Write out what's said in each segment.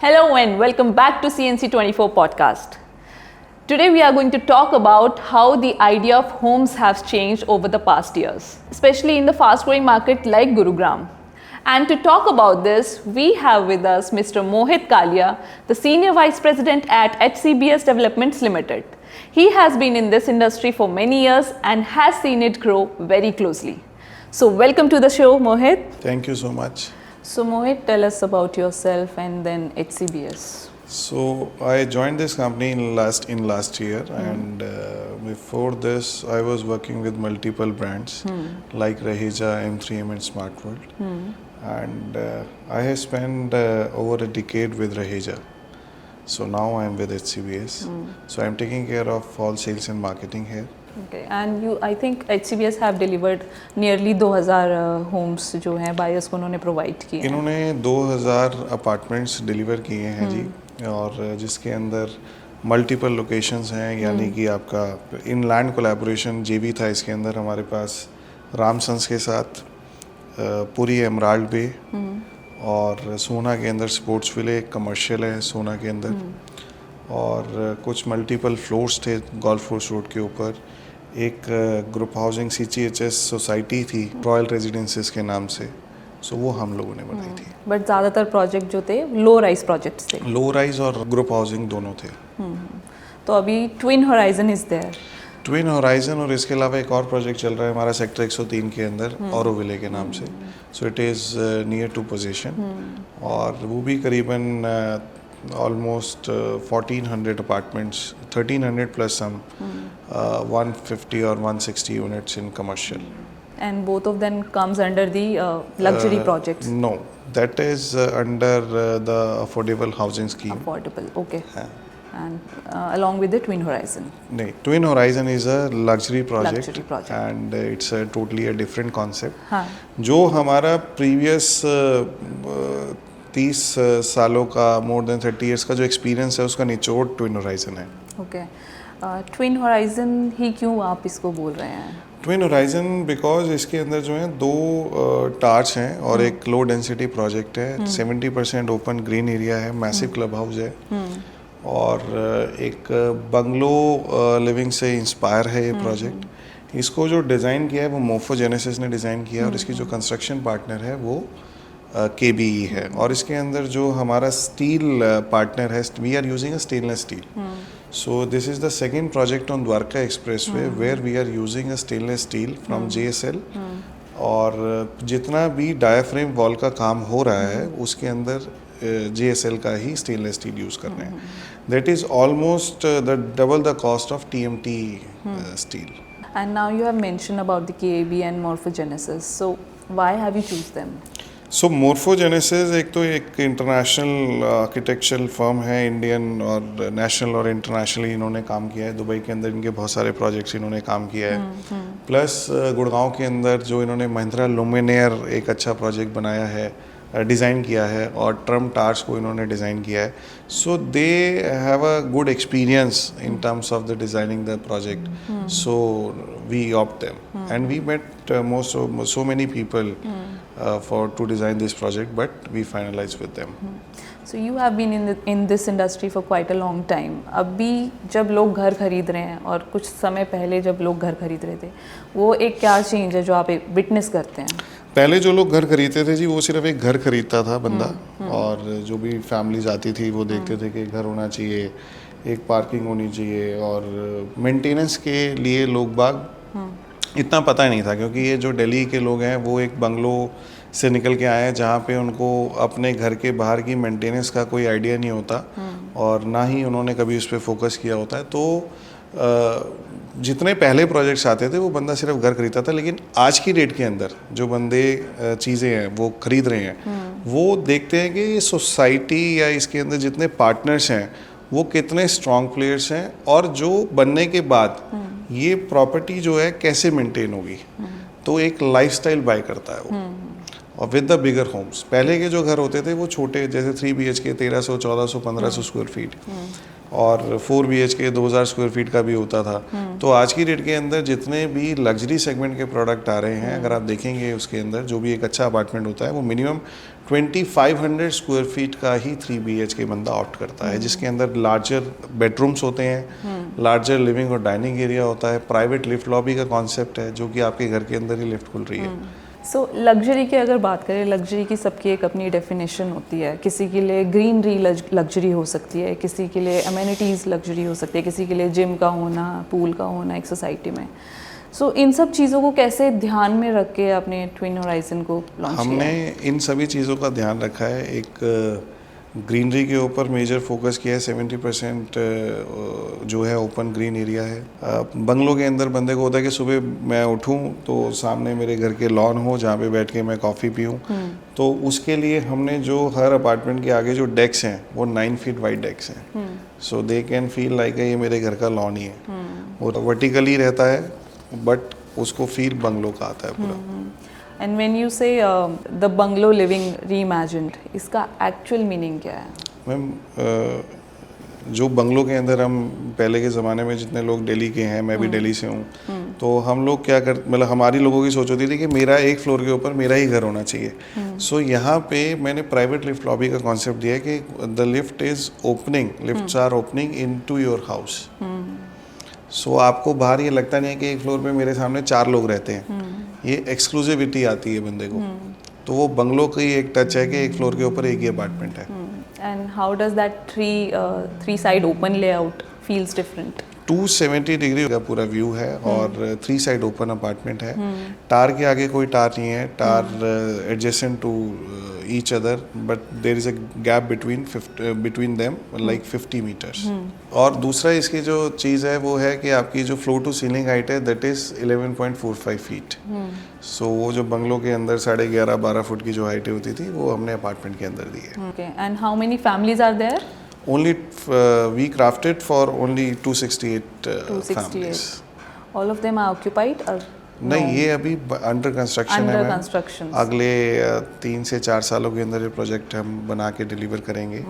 Hello and welcome back to CNC24 podcast. Today we are going to talk about how the idea of homes has changed over the past years, especially in the fast growing market like Gurugram. And to talk about this, we have with us Mr. Mohit Kalia, the Senior Vice President at HCBS Developments Limited. He has been in this industry for many years and has seen it grow very closely. So welcome to the show, Mohit. Thank you so much. So Mohit, tell us about yourself and then HCBS. So I joined this company in last year, and before this I was working with multiple brands like Raheja, M3M and Smart World. And I have spent over a decade with Raheja. So now I am with HCBS. So I am taking care of all sales and marketing here. Okay, and I think HCBS have delivered nearly 2000 homes जो हैं buyers को उन्होंने provide किए हैं. इन्होंने 2000 apartments deliver किए हैं जी, और जिसके अंदर मल्टीपल लोकेशंस हैं, यानी कि आपका इनलैंड कोलैबोरेशन जेबी था इसके अंदर हमारे पास रामसंस के साथ, पूरी एमराल्ड बे और सोना के अंदर स्पोर्ट्स विले कमर्शियल है सोना के अंदर, और कुछ मल्टीपल फ्लोर्स थे गोल्फ कोर्स रोड के ऊपर. एक ग्रुप हाउसिंग CGHS सोसाइटी थी रॉयल रेजिडेंसेस के नाम से, सो वो हम लोगों ने बनाई थी. बट ज़्यादातर प्रोजेक्ट जो थे लो राइज प्रोजेक्ट्स थे. लो राइज और ग्रुप हाउसिंग दोनों थे. तो अभी twin horizon is there. Twin horizon और इसके अलावा एक और प्रोजेक्ट चल रहा है हमारा सेक्टर 103 के अंदर औरो विले के नाम से. So it is near to position, और वो भी करीबन almost 1400 apartments, 1300 plus some 150 or 160 units in commercial. And both of them comes under the luxury projects. No, that is under the affordable housing scheme. Affordable, okay. And along with the Twin Horizon. No, Twin Horizon is a luxury project. Luxury project. And it's a totally a different concept. हाँ. जो हमारा previous 30 सालों का, more than 30 years का जो experience है, उसका निचोड़ ट्विन होराइजन है. ओके, ट्विन होराइजन ही क्यों आप इसको बोल रहे हैं? ट्विन होराइजन बिकॉज इसके अंदर जो है दो टार्च हैं और एक लो डेंसिटी प्रोजेक्ट है. 70% ओपन ग्रीन एरिया है, मैसिव क्लब हाउस है, और एक बंगलो लिविंग से इंस्पायर है ये प्रोजेक्ट. इसको जो डिज़ाइन किया है वो मोर्फोजेनेसिस ने डिज़ाइन किया है, और इसकी जो कंस्ट्रक्शन पार्टनर है वो KBE है. और इसके अंदर जो हमारा स्टील पार्टनर है, we are using a stainless steel. So this is the second project on Dwarka expressway where we are using a stainless steel from JSL. और जितना भी डायाफ्रेम वॉल का काम हो रहा है उसके अंदर JSL का ही स्टेनलेस स्टील यूज़ कर रहे हैं. That is almost the double the cost of TMT steel. And now you have mentioned about the KBE and morphogenesis. So why have you choose them? So morphogenesis एक तो एक international architectural firm है, Indian और national और internationally इन्होंने काम किया है. दुबई के अंदर इनके बहुत सारे प्रोजेक्ट्स इन्होंने काम किया है. प्लस गुड़गांव के अंदर जो इन्होंने महिंद्रा लुमिनेयर एक अच्छा प्रोजेक्ट बनाया है, डिज़ाइन किया है, और ट्रम्प टार्स को इन्होंने डिज़ाइन किया है. So they have a good experience in terms of the designing the project. So we opt them and we met so many people to design this project, but we finalized with them. So you have been in this industry for quite a long time. अभी जब लोग घर खरीद रहे हैं और कुछ समय पहले जब लोग घर खरीद रहे थे, वो एक क्या चेंज है जो आप विटनेस करते हैं? पहले जो लोग घर खरीदते थे जी, वो सिर्फ एक घर खरीदता था बंदा, और जो भी फैमिलीज आती थी वो देखते थे कि घर होना चाहिए, एक पार्किंग होनी चाहिए, और मेंटेनेंस के लिए लोग बाग इतना पता ही नहीं था. क्योंकि ये जो दिल्ली के लोग हैं वो एक बंगलो से निकल के आए हैं जहाँ पे उनको अपने घर के बाहर की मेंटेनेंस का कोई आइडिया नहीं होता, और ना ही उन्होंने कभी उस पर फोकस किया होता है. तो जितने पहले प्रोजेक्ट्स आते थे वो बंदा सिर्फ घर खरीदता था. लेकिन आज की डेट के अंदर जो बंदे चीज़ें हैं वो खरीद रहे हैं, वो देखते हैं कि सोसाइटी या इसके अंदर जितने पार्टनर्स हैं वो कितने स्ट्रॉन्ग प्लेयर्स हैं, और जो बनने के बाद ये प्रॉपर्टी जो है कैसे मेंटेन होगी. तो एक लाइफस्टाइल बाय करता है वो. और विद द बिगर होम्स, पहले के जो घर होते थे वो छोटे, जैसे 3 BHK 1300, 1400, 1500 स्क्वायर फीट, और 4 BHK 2000 स्क्वायर फीट का भी होता था. तो आज की डेट के अंदर जितने भी लग्जरी सेगमेंट के प्रोडक्ट आ रहे हैं, अगर आप देखेंगे उसके अंदर जो भी एक अच्छा अपार्टमेंट होता है वो मिनिमम 2500 स्क्वायर फीट का ही 3 BHK बंदा ऑप्ट करता है, जिसके अंदर लार्जर बेडरूम्स होते हैं, लार्जर लिविंग और डाइनिंग एरिया होता है, प्राइवेट लिफ्ट लॉबी का कॉन्सेप्ट है जो कि आपके घर के अंदर ही लिफ्ट खुल रही है। सो लग्जरी की अगर बात करें, लग्जरी की सबकी एक अपनी डेफिनेशन होती है। किसी के लिए ग्रीनरी लग्जरी हो सकती है, किसी के लिए अमेनिटीज़ लग्जरी हो सकती है, किसी के लिए जिम का होना, पूल का होना एक सोसाइटी में। सो इन सब चीज़ों को कैसे ध्यान में रख के अपने ट्विन होराइजन को लॉन्च किया? हमने इन सभी चीज़ों का ध्यान रखा है। एक ग्रीनरी के ऊपर मेजर फोकस किया है। 70% जो है ओपन ग्रीन एरिया है। बंगलों के अंदर बंदे को होता है कि सुबह मैं उठूं तो सामने मेरे घर के लॉन हो जहाँ पे बैठ के मैं कॉफ़ी पीऊं। तो उसके लिए हमने जो हर अपार्टमेंट के आगे जो डेक्स हैं वो 9 फीट वाइड डेक्स हैं, सो दे कैन फील लाइक ये मेरे घर का लॉन ही है। वो वर्टिकली रहता है बट उसको फील बंगलो का आता है पूरा। एंड व्हेन यू से द बंगलो लिविंग रीइमेजिन्ड, इसका एक्चुअल मीनिंग क्या है? मैम, जो बंगलों के अंदर हम पहले के ज़माने में जितने लोग दिल्ली के हैं, मैं भी दिल्ली से हूँ, तो हम लोग क्या कर मतलब हमारी लोगों की सोच होती थी कि मेरा एक फ्लोर के ऊपर मेरा ही घर होना चाहिए। सो यहाँ पे मैंने प्राइवेट लिफ्ट लॉबी का कॉन्सेप्ट दिया है कि the lift is opening, lifts are opening into your house. So आपको बाहर ये लगता नहीं है कि एक फ्लोर पे मेरे सामने 4 लोग रहते हैं। ये एक्सक्लूसिविटी आती है बंदे को। तो वो बंगलों की एक टच है कि एक फ्लोर के ऊपर एक ही अपार्टमेंट है। And how does that three side open layout feels different? 270 degree का पूरा व्यू है और 3 साइड ओपन अपार्टमेंट है। टार के आगे कोई टार नहीं है, tower adjacent to each other, but there is a gap between them like 50 meters. और दूसरा इसकी जो चीज़ है वो है कि आपकी जो फ्लोर टू सीलिंग हाइट है दैट इज 11.45 फीट। सो वो जो बंगलों के अंदर 11.5-12 फुट की जो हाइट होती थी वो हमने अपार्टमेंट के अंदर दी है। Okay, and how many families are there? Only we crafted for only 268 families. All of them are occupied or नहीं, ये अभी अंडर कंस्ट्रक्शन है। Under construction. अगले 3 से 4 सालों के अंदर ये प्रोजेक्ट हम बना के डिलीवर करेंगे।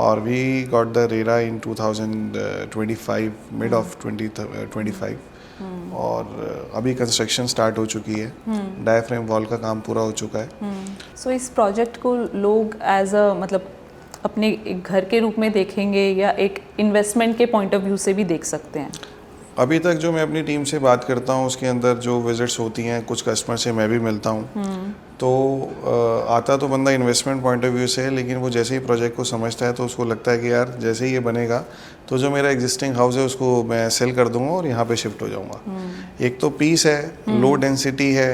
और we got the RERA in 2025, mid of 2025। और अभी कंस्ट्रक्शन स्टार्ट हो चुकी है। डायफ्रेम वॉल का काम पूरा हो चुका है। सो इस प्रोजेक्ट को लोग एज अ मतलब अपने एक घर के रूप में देखेंगे या एक इन्वेस्टमेंट के पॉइंट ऑफ व्यू से भी देख सकते हैं? अभी तक जो मैं अपनी टीम से बात करता हूँ उसके अंदर जो विजिट्स होती हैं, कुछ कस्टमर से मैं भी मिलता हूँ, तो आता तो बंदा इन्वेस्टमेंट पॉइंट ऑफ व्यू से है, लेकिन वो जैसे ही प्रोजेक्ट को समझता है तो उसको लगता है कि यार जैसे ही ये बनेगा तो जो मेरा एग्जिस्टिंग हाउस है उसको मैं सेल कर दूंगा और यहाँ पे शिफ्ट हो जाऊँगा। एक तो पीस है, लो डेंसिटी है,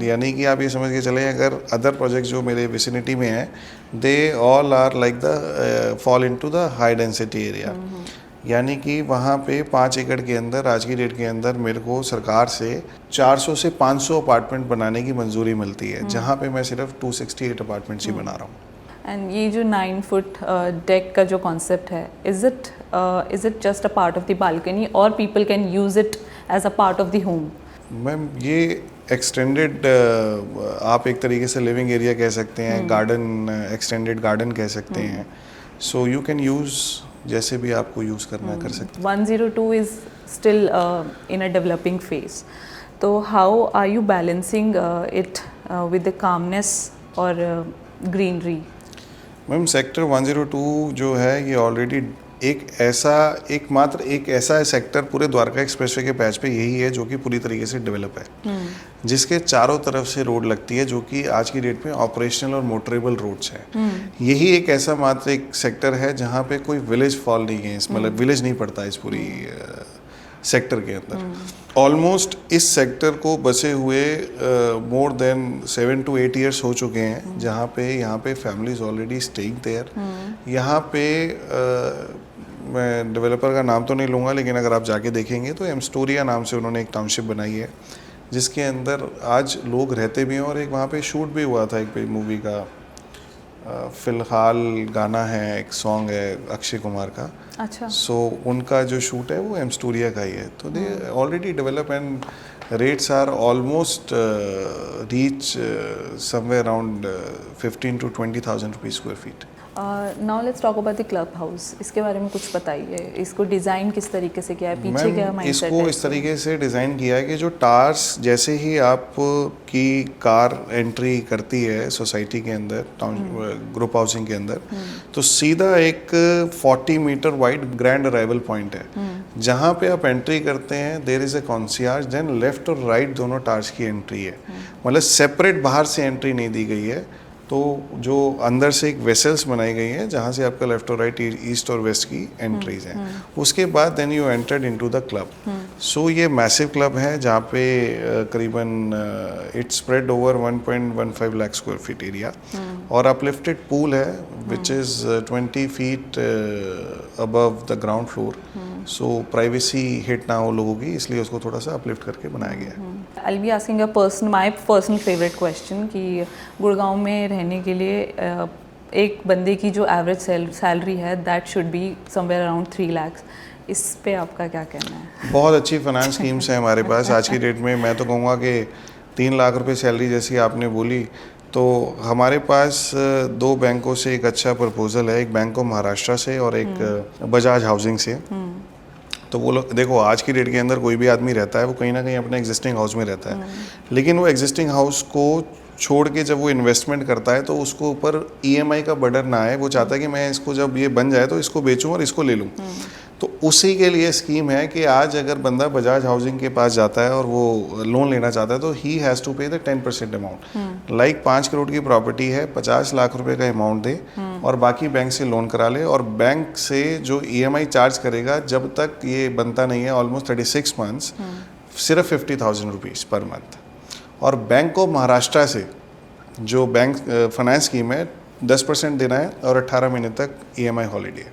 यानी कि आप ये समझ के चलें अगर अदर प्रोजेक्ट जो मेरे विसिनिटी में है they all are like the fall into the high density area. यानी कि वहाँ पे 5 एकड़ के अंदर आज की डेट के अंदर मेरे को सरकार से 400 से 500 अपार्टमेंट बनाने की मंजूरी मिलती है, जहाँ पे मैं सिर्फ 268 अपार्टमेंट्स ही बना रहा हूँ। एंड ये जो 9 फुट डेक का जो कॉन्सेप्ट है, is it just a part of the balcony और people can use it as a part of the home? Ma'am, ये एक्सटेंडेड आप एक तरीके से लिविंग एरिया कह सकते हैं, गार्डन, एक्सटेंडेड गार्डन कह सकते हैं। सो यू कैन यूज़ जैसे भी आपको यूज़ करना कर सकते हैं। 102 is still in a developing phase, तो how are you balancing it with the calmness और ग्रीनरी? मैम, सेक्टर 102 जो है ये ऑलरेडी एक ऐसा सेक्टर पूरे द्वारका एक्सप्रेसवे के पैच पे यही है जो कि पूरी तरीके से डेवलप है, जिसके चारों तरफ से रोड लगती है जो कि आज की डेट में ऑपरेशनल और मोटरेबल रोड्स हैं। यही एक ऐसा मात्र एक सेक्टर है जहाँ पे कोई विलेज फॉल नहीं है, मतलब विलेज नहीं पड़ता इस पूरी सेक्टर के अंदर। ऑलमोस्ट इस सेक्टर को बसे हुए मोर देन 7 to 8 ईयर्स हो चुके हैं, जहाँ पे फैमिलीज ऑलरेडी स्टेइंग देयर। यहाँ पे मैं डेवलपर का नाम तो नहीं लूँगा, लेकिन अगर आप जाके देखेंगे तो एमस्टोरिया नाम से उन्होंने एक टाउनशिप बनाई है जिसके अंदर आज लोग रहते भी हैं। और एक वहाँ पे शूट भी हुआ था एक मूवी का, फिलहाल गाना है, एक सॉन्ग है अक्षय कुमार का। अच्छा। सो उनका जो शूट है वो एमस्टोरिया का ही है। तो they already develop and rates are almost reach somewhere around 15 to 20,000 rupees square feet. Now let's talk about the club house. इसके बारे में कुछ बताइए. इसको डिज़ाइन किस तरीके से किया है, पीछे क्या माइंडसेट है? इसको इस तरीके से डिज़ाइन किया है कि जो टार्स जैसे ही आपकी कार एंट्री करती है सोसाइटी के अंदर, टाउन ग्रुप हाउसिंग के अंदर, तो सीधा एक 40 meter wide grand arrival point है. जहाँ पे आप एंट्री करते हैं there is a concierge, then left और राइट दोनों टार्स की एंट्री है. मतलब सेपरेट बाहर से एंट्री नहीं दी गई है. तो जो अंदर से एक वेसल्स बनाई गई हैं जहाँ से आपका लेफ्ट और राइट, ईस्ट और वेस्ट की एंट्रीज हैं. उसके बाद then you entered into the club. So ये मैसिव क्लब है जहाँ पे करीबन it's spread over 1.15 lakh square feet area, और अपलिफ्टेड पूल है which is 20 feet above the ground floor. So privacy hit ना हो लोगों की, इसलिए उसको थोड़ा सा अपलिफ्ट करके बनाया गया है. I'll be asking a my personal favorite question कि गुड़गांव में रहने के लिए एक बंदे की जो एवरेज सैलरी है that should be somewhere around 3 lakhs. इस पे आपका क्या कहना है? बहुत अच्छी फाइनेंस स्कीम्स हैं हमारे पास आज की डेट में. मैं तो कहूँगा कि 3 लाख रुपए सैलरी जैसी आपने बोली, तो हमारे पास 2 बैंकों से एक अच्छा प्रपोजल है. एक बैंक ऑफ महाराष्ट्र से और एक बजाज हाउसिंग से. तो वो लोग देखो, आज की डेट के अंदर कोई भी आदमी रहता है वो कहीं ना कहीं अपने एग्जिस्टिंग हाउस में रहता है, लेकिन वो एग्जिस्टिंग हाउस को छोड़ के जब वो इन्वेस्टमेंट करता है तो उसको ऊपर ईएमआई का बर्डन ना आए. वो चाहता है कि मैं इसको जब ये बन जाए तो इसको बेचूं और इसको ले लूं. तो उसी के लिए स्कीम है कि आज अगर बंदा बजाज हाउसिंग के पास जाता है और वो लोन लेना चाहता है तो ही हैज़ टू पे द 10% अमाउंट. लाइक 5 करोड़ की प्रॉपर्टी है, 50 लाख रुपए का अमाउंट दे और बाकी बैंक से लोन करा ले. और बैंक से जो ईएमआई चार्ज करेगा जब तक ये बनता नहीं है, ऑलमोस्ट 36 मंथ्स, सिर्फ 50,000 रुपीज़ पर मंथ. और बैंक ऑफ महाराष्ट्र से जो बैंक फाइनेंस स्कीम है 10% देना है और 18 महीने तक ईएमआई हॉलीडे है.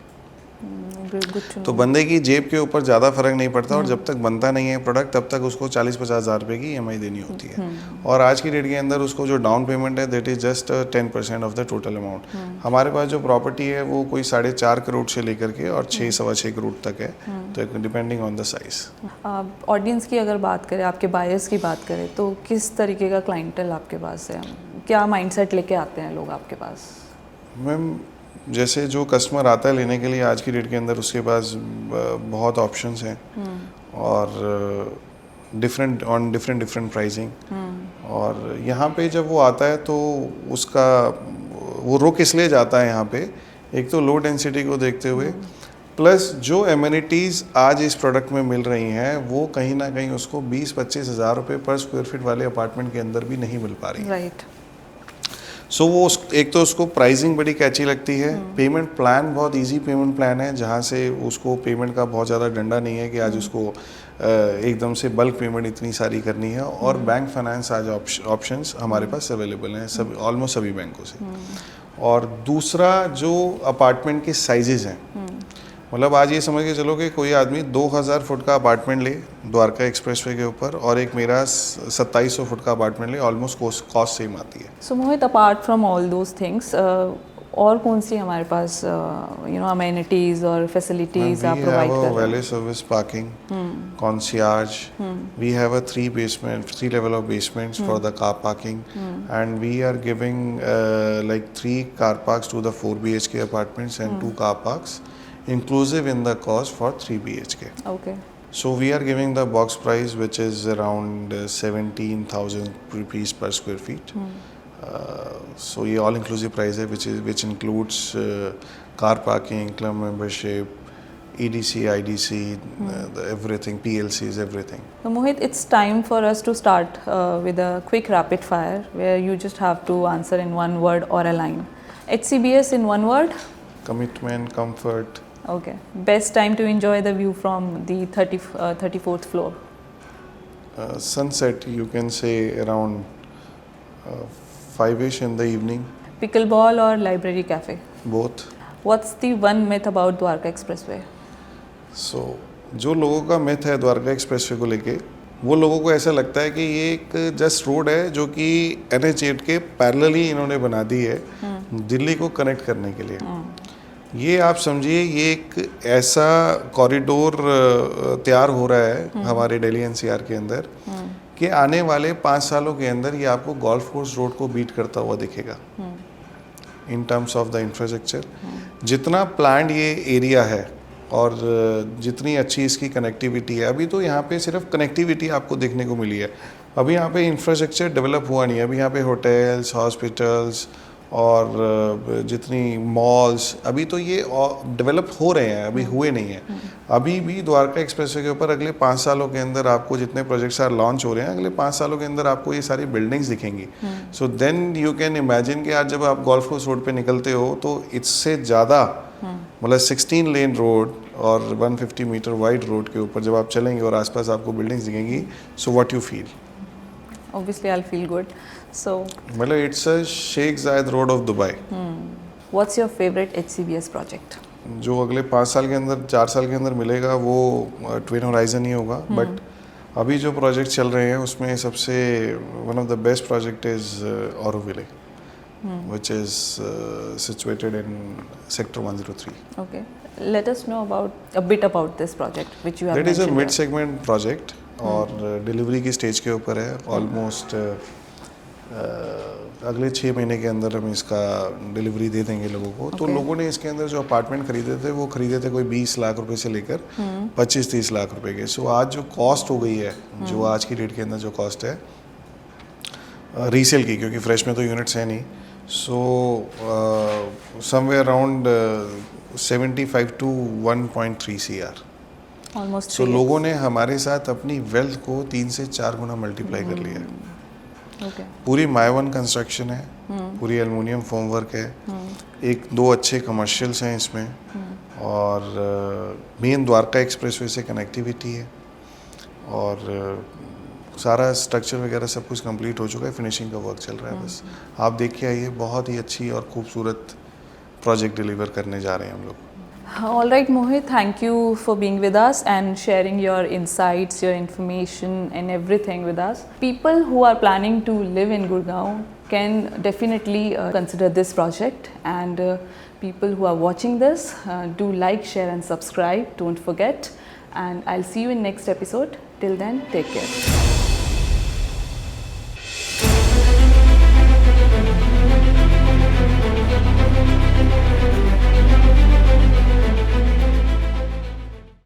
तो बंदे की जेब के ऊपर ज़्यादा फर्क नहीं पड़ता, और जब तक बनता नहीं है प्रोडक्ट तब तक उसको 40-50 हज़ार रुपये की ईएमआई देनी होती है. और आज की डेट के अंदर उसको जो डाउन पेमेंट है that is just 10% of the total amount. हमारे पास जो प्रॉपर्टी है वो कोई 4.5 करोड़ से लेकर के और 6-6.25 करोड़ तक है, तो depending on the size. Audience की अगर बात करें, आपके बायर्स की बात करें, तो किस तरीके का क्लाइंटल आपके पास है? क्या माइंडसेट लेके आते हैं लोग आपके पास? मैम, जैसे जो कस्टमर आता है लेने के लिए आज की डेट के अंदर उसके पास बहुत ऑप्शंस हैं और डिफरेंट प्राइसिंग. और यहाँ पे जब वो आता है तो उसका वो रुक इसलिए जाता है यहाँ पे, एक तो लो डेंसिटी को देखते हुए, प्लस जो एमिनिटीज़ आज इस प्रोडक्ट में मिल रही हैं वो कहीं ना कहीं उसको 20-25 हज़ार रुपये पर स्क्वायर फीट वाले अपार्टमेंट के अंदर भी नहीं मिल पा रही. राइट. सो वो एक तो उसको प्राइसिंग बड़ी कैची लगती है. पेमेंट प्लान बहुत इजी पेमेंट प्लान है, जहाँ से उसको पेमेंट का बहुत ज़्यादा डंडा नहीं है कि आज उसको एकदम से बल्क पेमेंट इतनी सारी करनी है. और बैंक फाइनेंस आज ऑप्शंस हमारे पास अवेलेबल हैं सब ऑलमोस्ट सभी बैंकों से. और दूसरा जो अपार्टमेंट के साइजेज़ हैं, मतलब आज ये समझ के चलो कि कोई आदमी 2000 फुट का अपार्टमेंट ले द्वारका एक्सप्रेसवे के ऊपर और एक मेरा 2700 फुट का अपार्टमेंट ले, ऑलमोस्ट कॉस्ट सेम आती है. So Mohit, apart from all those things, और कौन सी हमारे पास अमेनिटीज और फैसिलिटीज आप प्रोवाइड कर रहे हैं? Valet service parking, concierge, we have a 3 level of basements for the car parking, and we are giving like 3 car parks to the 4 BHK apartments and 2 car parks inclusive in the cost for 3 BHK. Okay. So we are giving the box price which is around 17,000 rupees per square feet. So ये all inclusive price है which includes car parking, club membership, EDC, IDC, everything, PLCs, everything. So Mohit, it's time for us to start with a quick rapid fire where you just have to answer in one word or a line. HCBS in one word? Commitment, comfort. Okay. Best time to enjoy the view from the 34th floor? Sunset, you can say around 5ish in the evening. Pickleball or library cafe? Both. What's the one myth about Dwarka Expressway? So, जो लोगों का myth है Dwarka expressway को लेके, वो लोगों को ऐसा लगता है कि ये एक जस्ट रोड है जो कि NH8 के पैरेलली इन्होंने बना दी है दिल्ली को कनेक्ट करने के लिए. ये आप समझिए ये एक ऐसा कॉरिडोर तैयार हो रहा है हमारे दिल्ली NCR के अंदर कि आने वाले 5 सालों के अंदर ये आपको गोल्फ कोर्स रोड को बीट करता हुआ दिखेगा. इन टर्म्स ऑफ द इंफ्रास्ट्रक्चर। जितना प्लान्ड ये एरिया है और जितनी अच्छी इसकी कनेक्टिविटी है, अभी तो यहाँ पे सिर्फ कनेक्टिविटी आपको देखने को मिली है, अभी यहाँ पे इंफ्रास्ट्रक्चर डेवलप हुआ नहीं है। अभी यहाँ पे होटल्स, हॉस्पिटल्स और जितनी मॉल्स अभी तो ये डेवलप हो रहे हैं, अभी हुए नहीं हैं। अभी भी द्वारका एक्सप्रेसवे के ऊपर अगले 5 सालों के अंदर आपको जितने प्रोजेक्ट्स आर लॉन्च हो रहे हैं, अगले 5 सालों के अंदर आपको ये सारी बिल्डिंग्स दिखेंगी। So then you can imagine कि आज जब आप गोल्फ कोर्स रोड पे निकलते हो तो इससे ज़्यादा मतलब 16 लेन रोड और 150 मीटर वाइड रोड के ऊपर जब आप चलेंगे और आसपास आपको बिल्डिंग्स दिखेंगी, so what you feel? Obviously, I'll feel good. So, मतलब इट्स अ शेख जायद road of Dubai. what's your favorite HCBS project? जो अगले 5 साल के अंदर 4 साल के अंदर मिलेगा वो ट्विन होराइजन ही होगा। बट अभी जो प्रोजेक्ट चल रहे हैं उसमें सबसे one of the best project is Auroville, which is situated in sector 103. Okay. Let us know a bit about this project, which you have That is a mentioned mid segment project और delivery की stage के ऊपर है। Almost अगले 6 महीने के अंदर हम इसका डिलीवरी दे देंगे लोगों को। तो लोगों ने इसके अंदर जो अपार्टमेंट खरीदे थे वो खरीदे थे कोई 20 लाख रुपए से लेकर 25-30 लाख रुपए के। सो आज जो कॉस्ट हो गई है, जो आज की डेट के अंदर जो कॉस्ट है रीसेल की, क्योंकि फ्रेश में तो यूनिट्स है नहीं, so somewhere around 75 to 1.3 CR। almost सो 3 लोगों ने हमारे साथ अपनी वेल्थ को 3 से 4 गुना मल्टीप्लाई कर लिया है। Okay. पूरी माय-वन कंस्ट्रक्शन है, पूरी एल्युमिनियम फॉर्म वर्क है, 1-2 अच्छे कमर्शियल्स हैं इसमें, और मेन द्वारका एक्सप्रेसवे से कनेक्टिविटी है, और सारा स्ट्रक्चर वगैरह सब कुछ कंप्लीट हो चुका है, फिनिशिंग का वर्क चल रहा है। बस आप देख के आइए, बहुत ही अच्छी और खूबसूरत प्रोजेक्ट डिलीवर करने जा रहे हैं हम लोग। All right, Mohit, thank you for being with us and sharing your insights, your information and everything with us. People who are planning to live in Gurgaon can definitely consider this project, and people who are watching this, do like, share and subscribe, don't forget, and I'll see you in next episode. Till then, take care.